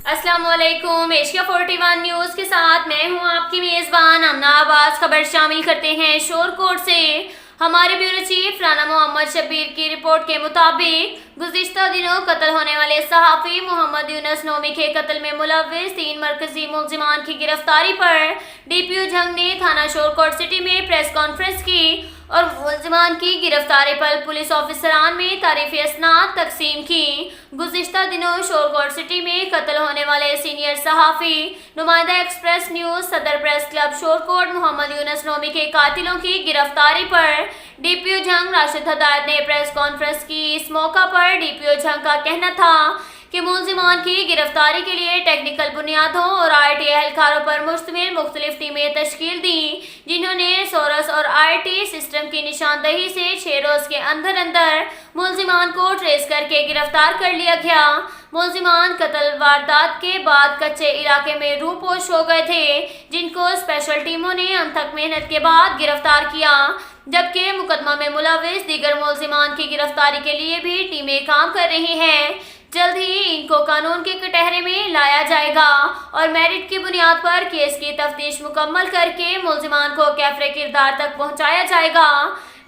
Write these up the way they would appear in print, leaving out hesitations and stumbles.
अस्सलाम वालेकुम। Asia 41 news के साथ मैं हूं आपकी मेज़बान अमना आबाज। खबर शामिल करते हैं शोरकोट से। हमारे ब्यूरो चीफ राना मोहम्मद शब्बीर की रिपोर्ट के मुताबिक गुज़िश्ता दिनों कत्ल होने वाले सहाफ़ी मोहम्मद यूनुस नोमी के कत्ल में मुलव्विस 3 मरकजी मुलजिमान की गिरफ्तारी पर DPO जंग ने थाना शोरकोट सिटी में प्रेस कॉन्फ्रेंस की और मुलजिमान की गिरफ्तारी पर पुलिस ऑफिसरान में तारीफ़ी इसनाद तकसीम की। गुज़िश्ता दिनों शोरकोट सिटी में कत्ल होने वाले सीनियर सहाफ़ी नुमाइंदा एक्सप्रेस न्यूज़ सदर प्रेस क्लब शोरकोट मोहम्मद यूनुस नोमी के कातिलों की गिरफ्तारी पर DPO जंग राशिद हदायत ने प्रेस कॉन्फ्रेंस की। इस मौका पर DPO जंग का कहना था कि मुलजिमान की गिरफ्तारी के लिए टेक्निकल बुनियादों और IT एहलकारों पर मुश्तमिल मुख्तलिफ टीमें तश्कील दी, जिन्होंने सोरस और IT सिस्टम की निशानदही से 6 रोज़ के अंदर अंदर मुलजिमान को ट्रेस करके गिरफ्तार कर लिया गया। मुलजिमान कत्ल वारदात के बाद कच्चे इलाके में रूपोश हो गए थे, जिनको स्पेशल टीमों ने अनथक मेहनत के बाद गिरफ्तार किया, जबकि मुकदमा में मुलविस दीगर मुलजिमान की गिरफ्तारी के लिए भी टीमें काम कर रही हैं। जल्द ही इनको कानून के कटहरे में लाया जाएगा और मेरिट की बुनियाद पर केस की तफ्तीश मुकम्मल करके मुलजिमान को कैफरे किरदार तक पहुंचाया जाएगा।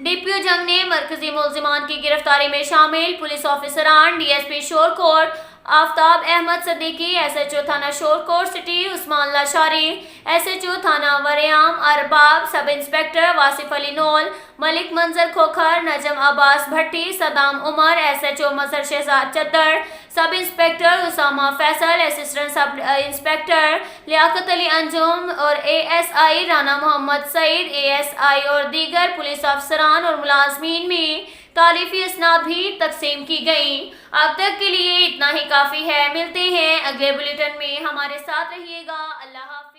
DPO जंग ने मरकजी मुलजिमान की गिरफ्तारी में शामिल पुलिस ऑफिसरान DSP शोरकोट आफ्ताब अहमद सदीकी, SHO थाना शोरकोट सिटी उस्मान लाशारी, SHO थाना वरेआम अरबाब, सब इंस्पेक्टर वासिफ अली नोल, मलिक मंजर खोखर, नजम अब्बास भट्टी, सदाम उमर, SHO मजहर Shahzad Chaddar, sub inspector Usama Faisal, assistant sub inspector Liaquat Ali Anjum और ASI राना मोहम्मद सईद, ASI और दीगर पुलिस अफसरान और मुलाजमीन में तारीफी इसनाद भी तकसीम की गई। अब तक के लिए इतना ही काफ़ी है। मिलते हैं अगले बुलेटिन में, हमारे साथ रहिएगा। अल्लाह हाफ़िज़।